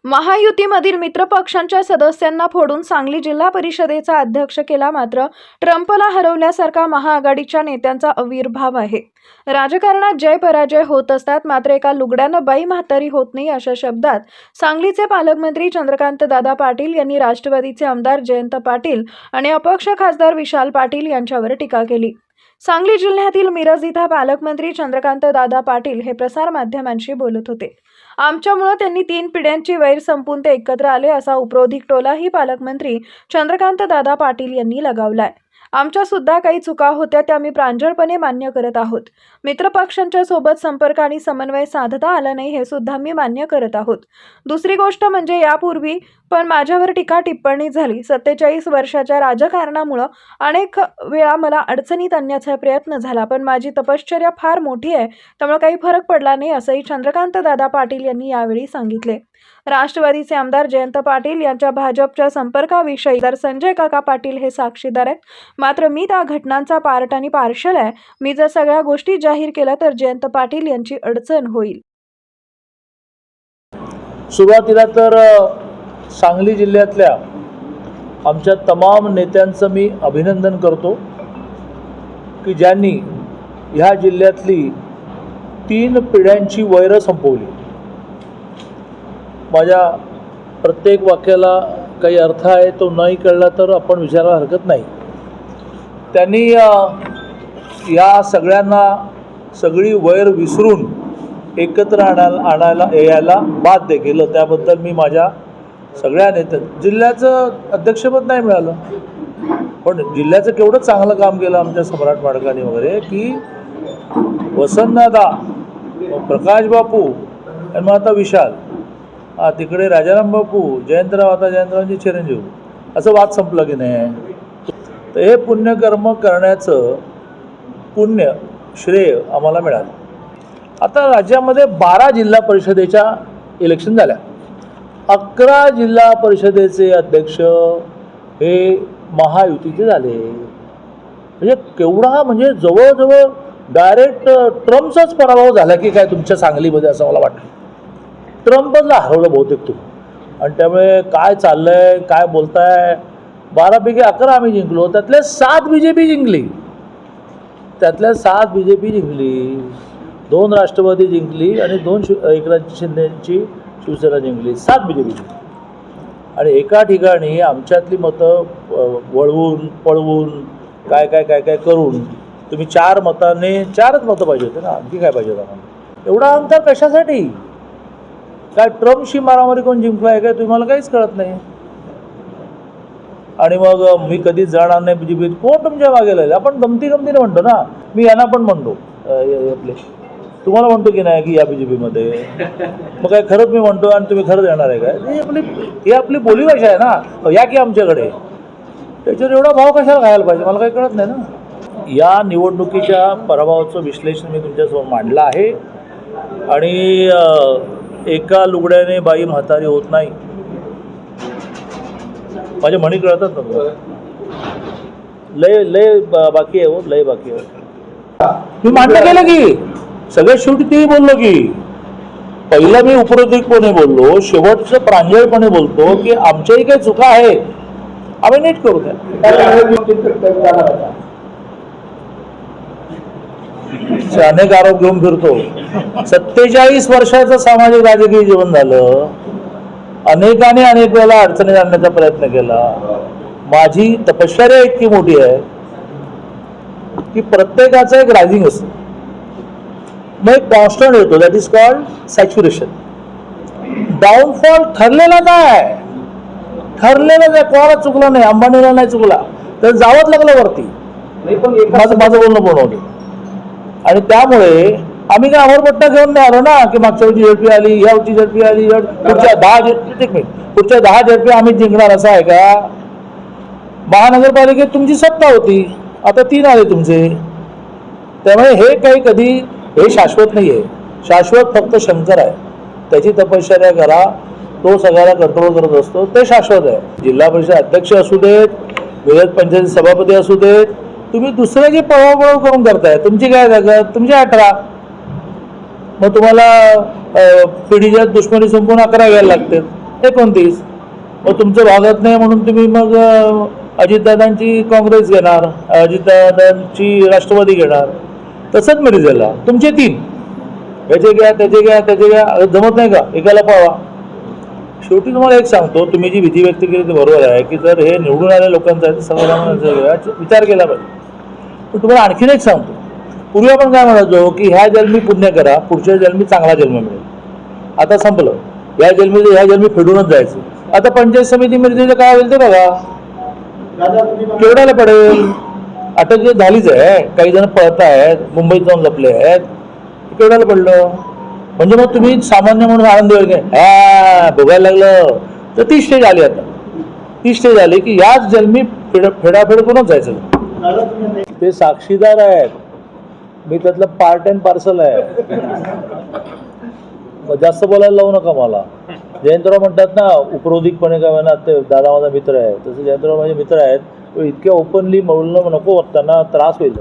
महायुतीमधील मित्रपक्षांच्या सदस्यांना फोडून सांगली जिल्हा परिषदेचा अध्यक्ष केला. मात्र ट्रम्पला हरवल्यासारखा महाआघाडीच्या नेत्यांचा आविर्भाव आहे. राजकारणात जय पराजय होत असतात, मात्र एका लुगड्यानं बाई म्हातारी होत नाही, अशा शब्दात सांगलीचे पालकमंत्री चंद्रकांत दादा पाटील यांनी राष्ट्रवादीचे आमदार जयंत पाटील आणि अपक्ष खासदार विशाल पाटील यांच्यावर टीका केली. सांगली जिल्ह्यातील मिरज इथं पालकमंत्री चंद्रकांत दादा पाटील हे प्रसारमाध्यमांशी बोलत होते. आमच्यामुळे त्यांनी 3 पिढ्यांची वैर संपून ते एकत्र आले, असा उपरोधिक टोलाही पालकमंत्री चंद्रकांत दादा पाटील यांनी लगावलाय. आमच्या सुद्धा काही चुका होत्या, त्या आम्ही प्रांजळपणे मान्य करत आहोत. मित्रपक्षांच्या सोबत संपर्क आणि समन्वय साधता आला नाही, हे सुद्धा मी मान्य करत आहोत. दुसरी गोष्ट म्हणजे यापूर्वी पण माझ्यावर टीका टिप्पणी झाली. 47 वर्षाच्या राजकारणामुळे अनेक वेळा मला अडचणीत आणण्याचा प्रयत्न झाला, पण माझी तपश्चर्या फार मोठी आहे, त्यामुळे काही फरक पडला नाही, असंही चंद्रकांत दादा पाटील यांनी यावेळी सांगितले. राष्ट्रवादीचे आमदार जयंत पाटील यांच्या भाजपच्या संपर्काविषयी तर संजय काका पाटील हे साक्षीदार आहेत. मात्र मी त्या घटनांचा पार्ट आणि पार्शल आहे. मी जर सगळ्या गोष्टी जाहीर केल्या तर जयंत पाटील यांची अडचण होईल. सुरुवातीला तर सांगली जिल्ह्यातल्या आमच्या तमाम नेत्यांचं मी अभिनंदन करतो की ज्यांनी ह्या जिल्ह्यातली 3 पिढ्यांची वैर संपवली. माझ्या प्रत्येक वाक्याला काही अर्थ आहे, तो नाही कळला तर आपण विचारायला हरकत नाही. त्यांनी या सगळ्यांना सगळी वैर विसरून एकत्र यायला बाध्य केलं. त्याबद्दल मी माझ्या सगळ्या जिल्ह्याचं अध्यक्षपद नाही मिळालं, पण जिल्ह्याचं केवढं चांगलं काम केलं आमच्या सम्राट माडकांनी वगैरे, की वसंतदादा, प्रकाश बापू आणि मग आता विशाल, तिकडे राजाराम बापू, जयंतराव, आता जयंतरावांचे चिरंजीव, असं वाद संपलं की नाही. तर हे पुण्यकर्म करण्याचं पुण्य श्रेय आम्हाला मिळालं. आता राज्यामध्ये 12 जिल्हा परिषदेच्या इलेक्शन झाल्या. 11 जिल्हा परिषदेचे अध्यक्ष हे महायुतीचे झाले. म्हणजे केवढा, म्हणजे जवळजवळ डायरेक्ट ट्रम्पचाच पराभव झाला की काय तुमच्या सांगलीमध्ये, असं मला वाटतं. ट्रम्पला हरवलं बहुतेक तुम्ही. आणि त्यामुळे काय चाललंय, काय बोलताय, 12 पैकी 11 आम्ही जिंकलो, त्यातले 7 BJP जिंकली, 2 राष्ट्रवादी जिंकली आणि 2 एकनाथ शिंदेची शिवसेना जिंकली, 7 BJP. आणि एका ठिकाणी आमच्यातली मतं वळवून पळवून काय काय काय काय करून तुम्ही 4 मतांनी, 4च मतं पाहिजे होते ना, आणखी काय पाहिजे होतं आम्हाला? एवढा अंतर कशासाठी? काय ट्रम्पशी मारामारी कोण जिंकला आहे काय, तुम्हाला काहीच कळत नाही. आणि मग मी कधीच जाणार नाही BJP. कोण तुमच्या मागे लागेल? आपण गमतीने म्हणतो ना, मी यांना पण म्हणतो, आपले तुम्हाला म्हणतो की नाही की या BJPमध्ये, मग काय खरंच मी म्हणतो आणि तुम्ही खरंच येणार आहे काय? ही आपली बोलीभाषा आहे ना, या की आमच्याकडे. त्याच्यावर एवढा भाव कशाला घालायला पाहिजे, मला काही कळत नाही ना. या निवडणुकीच्या पराभवाचं विश्लेषण मी तुमच्यासमोर मांडलं आहे. आणि एका लुगड्याने बाई म्हातारी होत नाही, माझ्या म्हणी कळतात ना. लय बाकी आहे हो, लय बाकी आहे. मी मान्य केलं की सगळ्यात शेवटी तेही बोललो की पहिलं मी उपरोधिकपणे बोललो, शेवटचं प्रांजळपणे बोलतो की आमच्याही काही चुका आहे, आम्ही नीट करू द्या. अनेक आरोप घेऊन फिरतो. 47 वर्षाचं सामाजिक राजकीय जीवन झालं. अनेकाने अनेक वेळेला अडचणीत आणण्याचा प्रयत्न केला. माझी तपश्चर्या इतकी मोठी आहे की प्रत्येकाचं एक रायझिंग असतं, मग एक कॉन्स्टंट येतो, that is called saturation. Downfall ठरलेलाच आहे, ठरलेलाच आहे. कोणाला चुकला नाही, अंबानीला नाही चुकला, तर जावंच लागलं वरती. माझं बोलणं पूर्ण होतं. आणि त्यामुळे आम्ही काय अमरपट्टा घेऊन नाही आलो ना की मागच्या वेळची झडपी आली, ह्या वेळची झडपी आली, पुढच्या 10 झडपी आम्ही जिंकणार, असं आहे का? महानगरपालिकेत तुमची सत्ता होती, आता 3 आले तुमचे. त्यामुळे हे काही कधी हे शाश्वत नाही आहे. शाश्वत फक्त शंकर आहे, त्याची तपश्चर्या करा, तो सगळ्याला कंट्रोल करत असतो, ते शाश्वत आहे. जिल्हा परिषद अध्यक्ष असू देत, विधान पंचायत सभापती असू देत, तुम्ही दुसऱ्याची पळवापळव करून करताय. तुमची काय जागा, तुमची 18, मग तुम्हाला पिढीच्या दुश्मनी संपून 11 घ्यायला लागते. 29. मग तुमचं भागात नाही म्हणून तुम्ही मग अजितदादांची काँग्रेस घेणार, अजितदादांची राष्ट्रवादी घेणार. तसंच मिरजेला तुमचे 3 याचे घ्या त्याचे घ्या त्याचे घ्या. जमत नाही का एकाला पावा. शेवटी तुम्हाला एक सांगतो, तुम्ही जी भीती व्यक्त केली ती बरोबर आहे की जर हे निवडून आलेल्या लोकांचं आहे तर सर्वसामान्यांचा विचार केला पाहिजे. पण तुम्हाला आणखीन एक सांगतो, पूर्वी आपण काय म्हणायचो की ह्या जन्मी पुण्य करा, पुढच्या जन्मी चांगला जन्म मिळेल. आता संपलं. ह्या जन्मी फेडूनच जायचं. आता पंचायत समिती मिरजेचं काय होईल ते बघा, केवढ्याला पडेल. अटक जे झालीच आहे, काही जण पळत आहेत, मुंबईत जाऊन लपले आहेत, केवढ्याला पडलं. म्हणजे मग तुम्ही सामान्य म्हणून आनंद होईल काय बघायला लागलं तर ती स्टेज आली. आता ती स्टेज आली की याच जन्मी फेडाफेड करूनच जायचं. ते साक्षीदार आहेत, मी त्यातलं पार्ट अँड पार्सल आहे. जास्त बोलायला लावू नका मला. जयंतराव म्हणतात ना उपरोधिकपणे काय म्हणा, ते दादा माझा मित्र आहे, तसं जयंतराव माझे मित्र आहेत. इतक्या ओपनली बोलणं नको, त्यांना त्रास होईल.